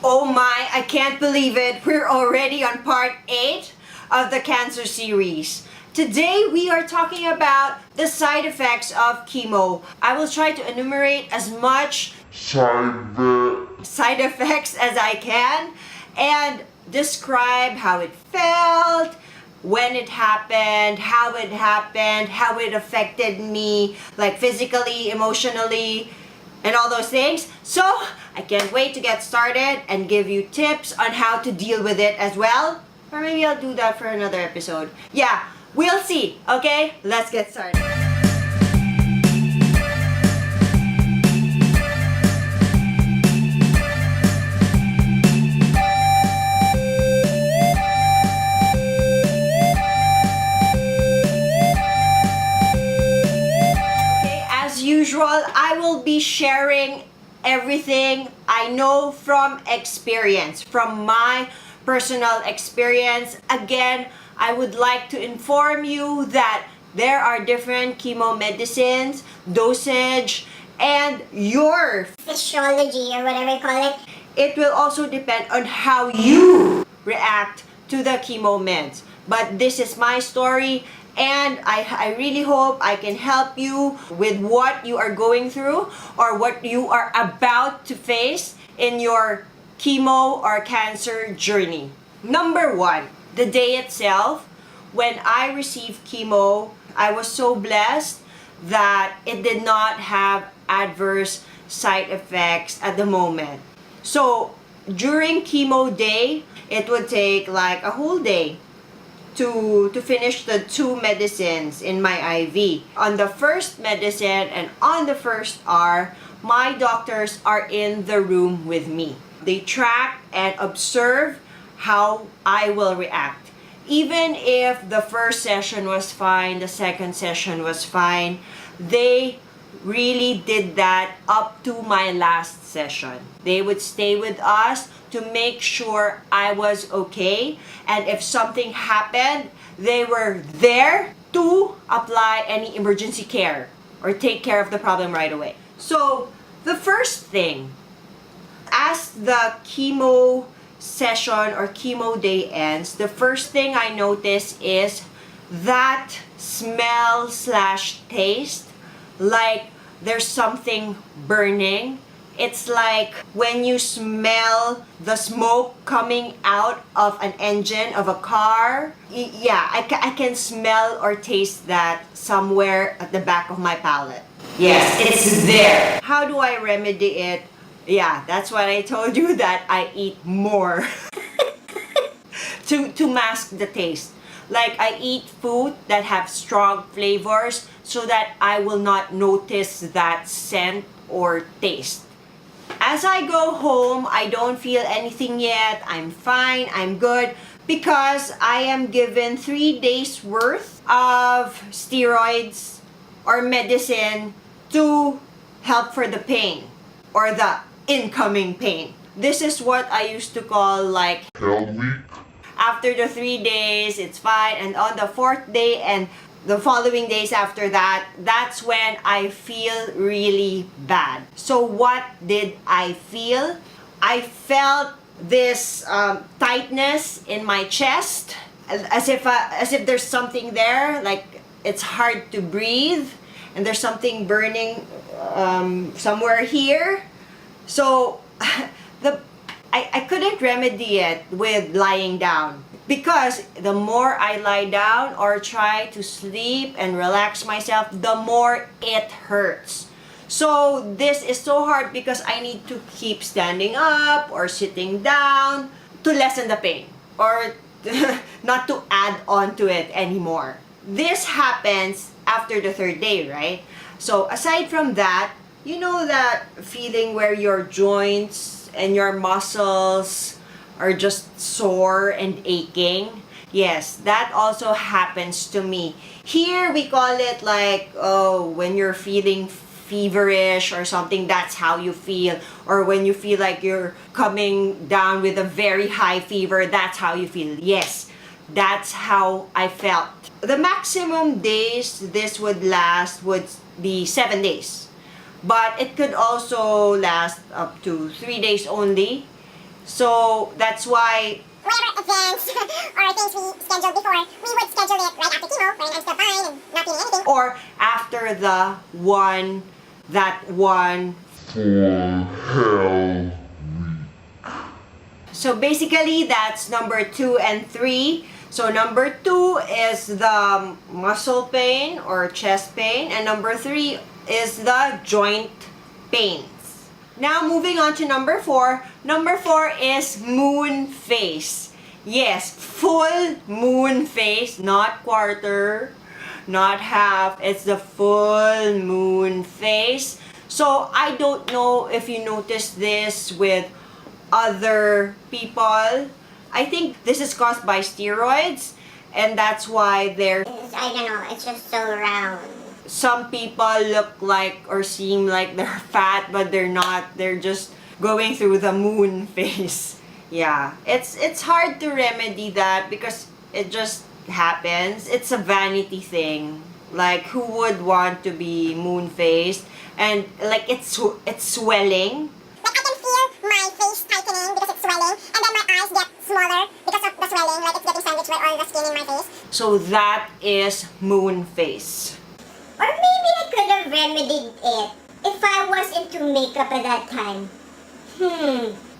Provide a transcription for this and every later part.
Oh my, I can't believe it. We're already on part 8 of the cancer series. Today we are talking about the side effects of chemo. I will try to enumerate as much side effects as I can and describe how it felt, when it happened, how it affected me, like physically, emotionally, and all those things. So I can't wait to get started and give you tips on how to deal with it as well. Or maybe I'll do that for another episode. Yeah, we'll see. Okay, let's get started. Usual, I will be sharing everything I know from experience, from my personal experience. Again, I would like to inform you that there are different chemo medicines, dosage, and your physiology or whatever you call it. It will also depend on how you react to the chemo meds. But this is my story, and I really hope I can help you with what you are going through or what you are about to face in your chemo or cancer journey. Number 1, the day itself. When I received chemo, I was so blessed that it did not have adverse side effects at the moment. So during chemo day, it would take like a whole day to finish the 2 medicines in my IV. On the first medicine and on the first hour, my doctors are in the room with me. They track and observe how I will react. Even if the first session was fine, the second session was fine, they really did that up to my last session. They would stay with us to make sure I was okay, and if something happened, they were there to apply any emergency care or take care of the problem right away. So the first thing, as the chemo session or chemo day ends, the first thing I notice is that smell/taste, like there's something burning. It's like when you smell the smoke coming out of an engine of a car. Yeah, I can smell or taste that somewhere at the back of my palate. Yes, it's there. How do I remedy it? Yeah, that's what I told you, that I eat more to mask the taste. Like I eat food that have strong flavors so that I will not notice that scent or taste. As I go home, I don't feel anything yet. I'm fine, I'm good, because I am given 3 days worth of steroids or medicine to help for the pain or the incoming pain. This is what I used to call like Hell Week. After the 3 days, it's fine, and on the 4th day and the following days after that, that's when I feel really bad. So what did I feel? I felt this tightness in my chest, as if there's something there, like it's hard to breathe, and there's something burning somewhere here. So I couldn't remedy it with lying down, because the more I lie down or try to sleep and relax myself, the more it hurts. So this is so hard because I need to keep standing up or sitting down to lessen the pain or not to add on to it anymore. This happens after the 3rd day, right? So aside from that, you know that feeling where your joints and your muscles are just sore and aching? Yes, that also happens to me. Here we call it like, oh, when you're feeling feverish or something, that's how you feel. Or when you feel like you're coming down with a very high fever, that's how you feel. Yes, that's how I felt. The maximum days this would last would be 7 days. But it could also last up to 3 days only. So that's why whatever events or things we scheduled before, we would schedule it right after chemo, when I'm still fine and not feeling anything. or after that one. So basically that's number 2 and 3. So number 2 is the muscle pain or chest pain, and number 3 is the joint pains. Now moving on to number 4. Number 4 is moon face. Yes, full moon face, not quarter, not half. It's the full moon face. So I don't know if you noticed this with other people. I think this is caused by steroids, and that's why I don't know, it's just so round. some people look like or seem like they're fat, but they're not. They're just going through the moon phase. Yeah, it's hard to remedy that because it just happens. It's a vanity thing. Like, who would want to be moon faced? And like it's swelling. Like, I can feel my face tightening because it's swelling, and then my eyes get smaller because of the swelling, like it's getting sandwiched with all the skin in my face. So that is moon face. Or maybe I could have remedied it if I was into makeup at that time.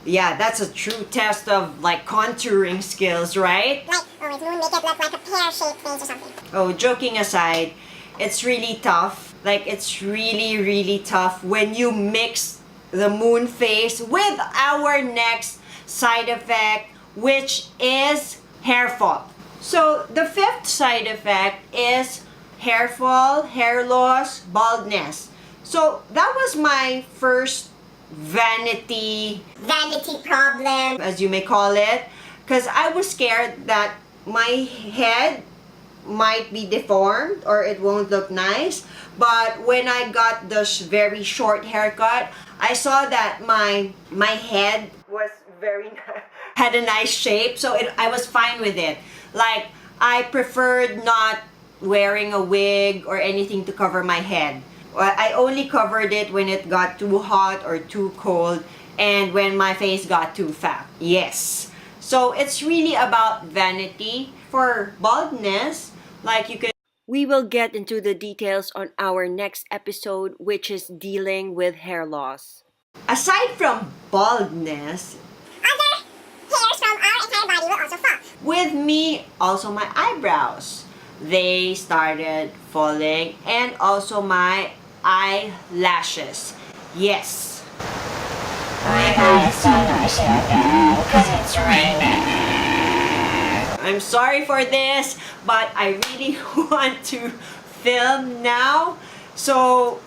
Yeah, that's a true test of like contouring skills, right? Like, oh, is moon makeup look like a pear-shaped face or something? Oh, joking aside, it's really tough. Like, it's really, really tough when you mix the moon face with our next side effect, which is hair fall. So, the 5th side effect is hair fall, hair loss, baldness. So, that was my first vanity problem. as you may call it, because I was scared that my head might be deformed or it won't look nice. But when I got this very short haircut, I saw that my head was had a nice shape, so I was fine with it. Like, I preferred not wearing a wig or anything to cover my head. I only covered it when it got too hot or too cold, and when my face got too fat. Yes. So it's really about vanity. For baldness, like you can... We will get into the details on our next episode, which is dealing with hair loss. Aside from baldness, Other hairs from our entire body will also fall. with me, also my eyebrows, they started falling, and also my eyelashes. Yes. Because it's raining. I'm sorry for this, but I really want to film now. So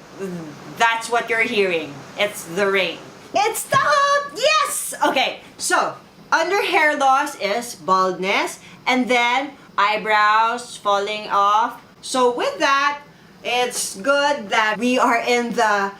that's what you're hearing. It's the rain. It stopped! Yes! Okay, so under hair loss is baldness, and then eyebrows falling off. So with that, it's good that we are in the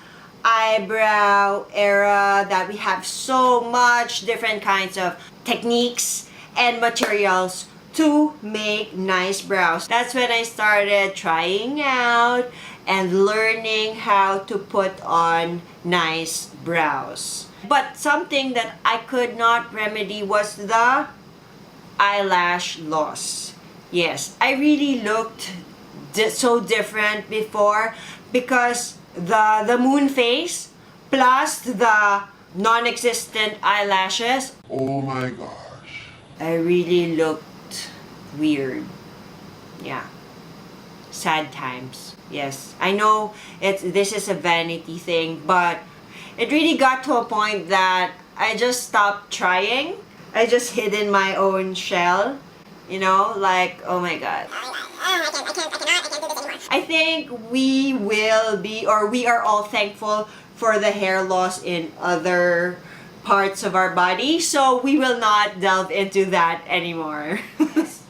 eyebrow era, that we have so much different kinds of techniques and materials to make nice brows. That's when I started trying out and learning how to put on nice brows. But something that I could not remedy was the eyelash loss. Yes, I really looked so different before because the moon face plus the non-existent eyelashes. Oh my gosh. I really looked weird. Yeah. Sad times. Yes. I know this is a vanity thing, but it really got to a point that I just stopped trying. I just hid in my own shell. You know, like, oh my god. I cannot do this anymore. I think we will be, or we are all thankful for the hair loss in other parts of our body, so we will not delve into that anymore.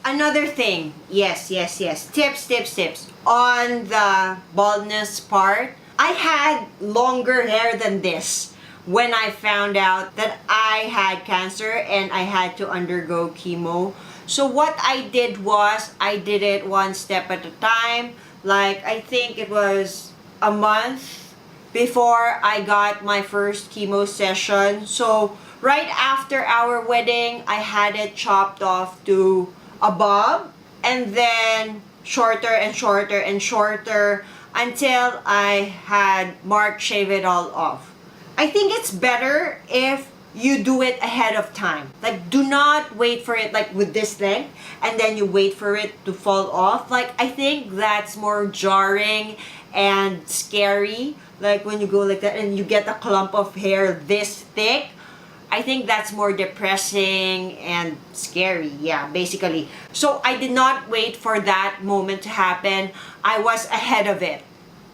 Another thing, yes, tips. On the baldness part, I had longer hair than this when I found out that I had cancer and I had to undergo chemo. So what I did was, I did it one step at a time. Like, I think it was a month before I got my first chemo session. So Right after our wedding, I had it chopped off to a bob and then shorter and shorter and shorter until I had Mark shave it all off. I think it's better if you do it ahead of time. Like, do not wait for it like with this length and then you wait for it to fall off. Like, I think that's more jarring and scary. Like when you go like that and you get a clump of hair this thick. I think that's more depressing and scary. Yeah, basically. So I did not wait for that moment to happen. I was ahead of it.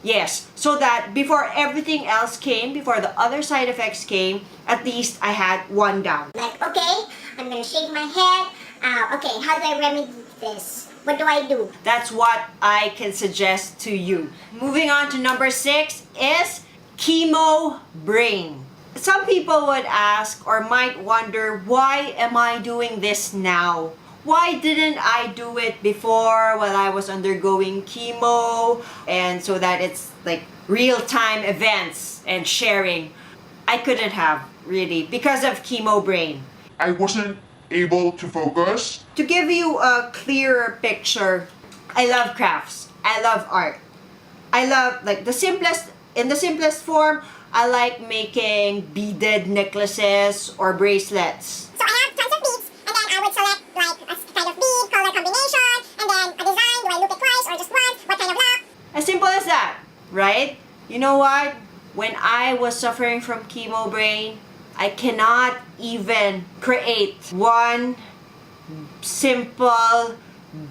Yes, so that before everything else came, before the other side effects came, at least I had one down. Like, okay, I'm gonna shave my head. Okay, how do I remedy this? What do I do? That's what I can suggest to you. Moving on to number 6 is chemo brain. Some people would ask or might wonder, why am I doing this now? Why didn't I do it before while I was undergoing chemo, and so that it's like real-time events and sharing? I couldn't have, really, because of chemo brain. I wasn't able to focus. To give you a clearer picture, I love crafts. I love art. I love, like, in the simplest form, I like making beaded necklaces or bracelets. So I have tons of beads, and then I would select like a kind of bead, color combination, and then a design. Do I loop it twice or just once? What kind of lock? As simple as that, right? You know what? When I was suffering from chemo brain, I cannot even create one simple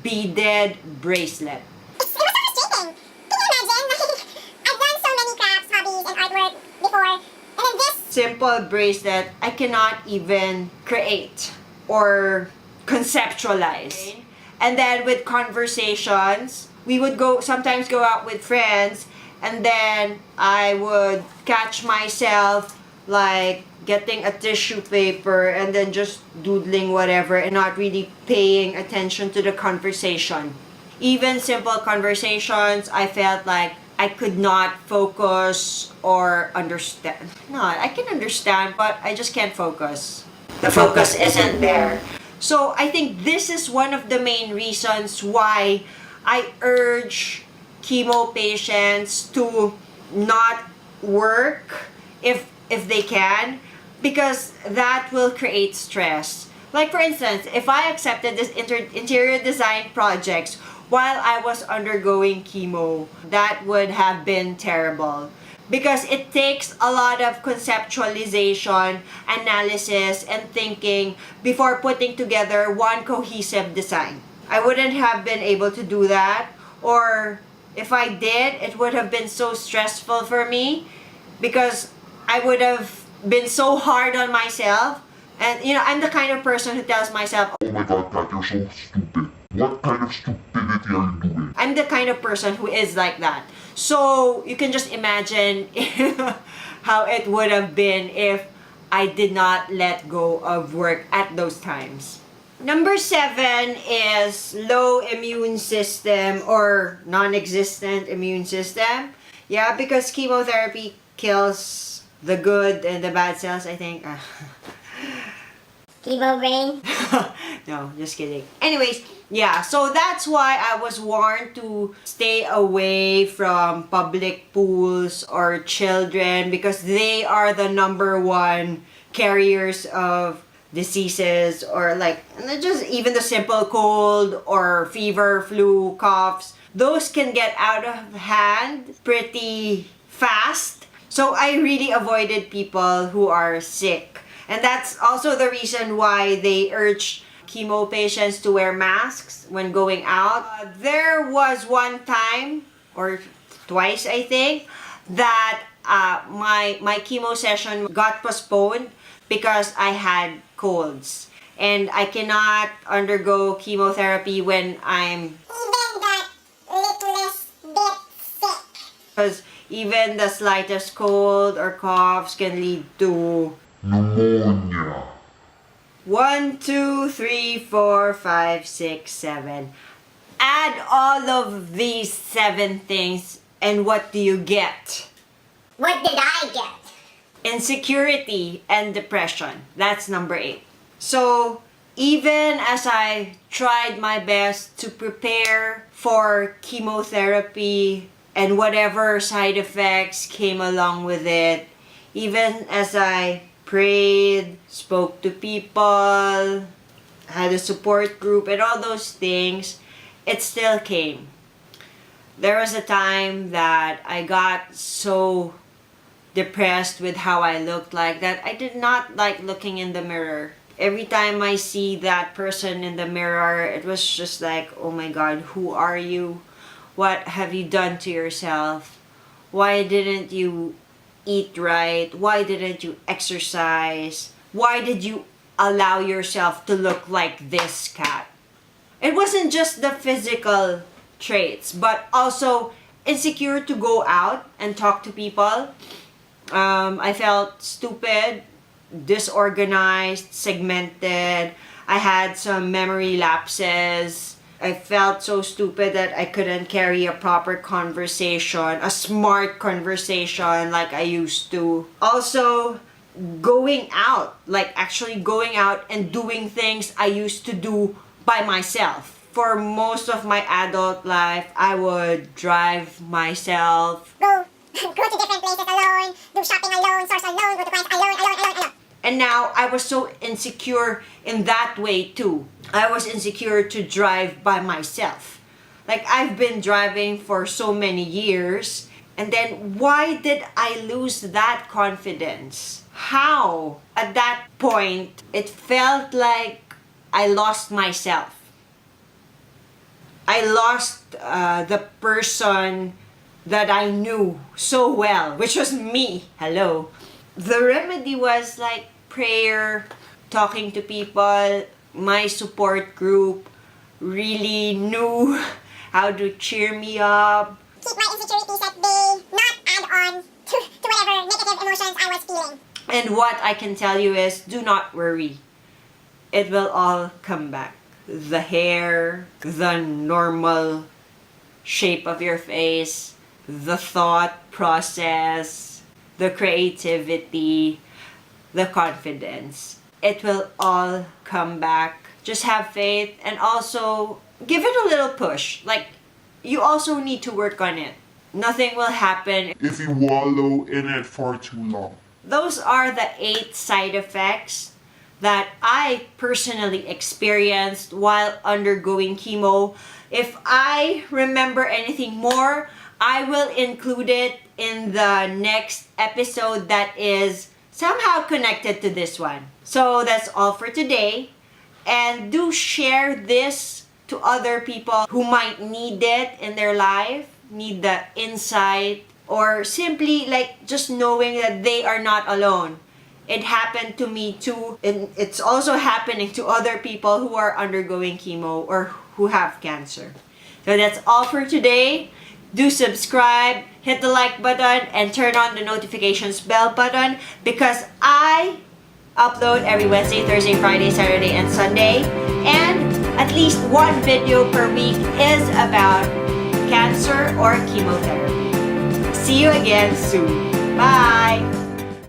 beaded bracelet. It was so frustrating. Can you imagine? I've done so many crafts, hobbies, and artwork before, and then this. Simple bracelet, I cannot even create or conceptualize. And then with conversations, we would sometimes go out with friends, and then I would catch myself like getting a tissue paper and then just doodling whatever and not really paying attention to the conversation. Even simple conversations, I felt like I could not focus or understand. No, I can understand, but I just can't focus. The focus isn't there. So I think this is one of the main reasons why I urge chemo patients to not work if they can, because that will create stress. Like for instance, if I accepted this interior design projects while I was undergoing chemo, that would have been terrible. Because it takes a lot of conceptualization, analysis, and thinking before putting together one cohesive design. I wouldn't have been able to do that, or if I did, it would have been so stressful for me because I would have been so hard on myself. And you know, I'm the kind of person who tells myself, Oh my god, Kat, you're so stupid. What kind of stupidity are you doing? I'm the kind of person who is like that. So you can just imagine how it would have been if I did not let go of work at those times. Number 7 is low immune system or non-existent immune system. Yeah, because chemotherapy kills the good and the bad cells, I think. Chemo brain. No, just kidding. Anyways, yeah, so that's why I was warned to stay away from public pools or children, because they are the number one carriers of diseases, or like just even the simple cold or fever, flu, coughs. Those can get out of hand pretty fast. So I really avoided people who are sick. And that's also the reason why they urge chemo patients to wear masks when going out. There was one time, or twice I think, that my chemo session got postponed because I had colds. And I cannot undergo chemotherapy when I'm... Even that littlest bit sick. Because even the slightest cold or coughs can lead to... Pneumonia. 1, 2, 3, 4, 5, 6, 7. Add all of these 7 things, and what do you get? What did I get? insecurity and depression. That's number 8. So, even as I tried my best to prepare for chemotherapy and whatever side effects came along with it, even as I prayed, spoke to people, had a support group, and all those things, it still came. There was a time that I got so depressed with how I looked like that I did not like looking in the mirror. Every time I see that person in the mirror, it was just like, oh my God, who are you? What have you done to yourself? Why didn't you eat right? Why didn't you exercise? Why did you allow yourself to look like this, cat? It wasn't just the physical traits, but also insecure to go out and talk to people. I felt stupid, disorganized, segmented. I had some memory lapses. I felt so stupid that I couldn't carry a proper conversation, a smart conversation like I used to. Also, going out, like actually going out and doing things I used to do by myself. For most of my adult life, I would drive myself. Go to different places alone, do shopping alone, source alone, go to clients alone. And now I was so insecure in that way too. I was insecure to drive by myself. Like I've been driving for so many years, and then why did I lose that confidence? How? At that point, it felt like I lost myself. I lost the person that I knew so well, which was me. Hello. The remedy was like prayer, talking to people. My support group really knew how to cheer me up. Keep my insecurities at bay, not add on to whatever negative emotions I was feeling. And what I can tell you is, do not worry. It will all come back. The hair, the normal shape of your face, the thought process, the creativity, the confidence. It will all come back. Just have faith and also give it a little push. Like, you also need to work on it. Nothing will happen if you wallow in it for too long. Those are the 8 side effects that I personally experienced while undergoing chemo. If I remember anything more, I will include it in the next episode that is somehow connected to this one. So that's all for today. And do share this to other people who might need it in their life, need the insight, or simply like just knowing that they are not alone. It happened to me too, and it's also happening to other people who are undergoing chemo or who have cancer. So that's all for today. Do subscribe, hit the like button, and turn on the notifications bell button because I upload every Wednesday, Thursday, Friday, Saturday, and Sunday. And at least one video per week is about cancer or chemotherapy. See you again soon. Bye!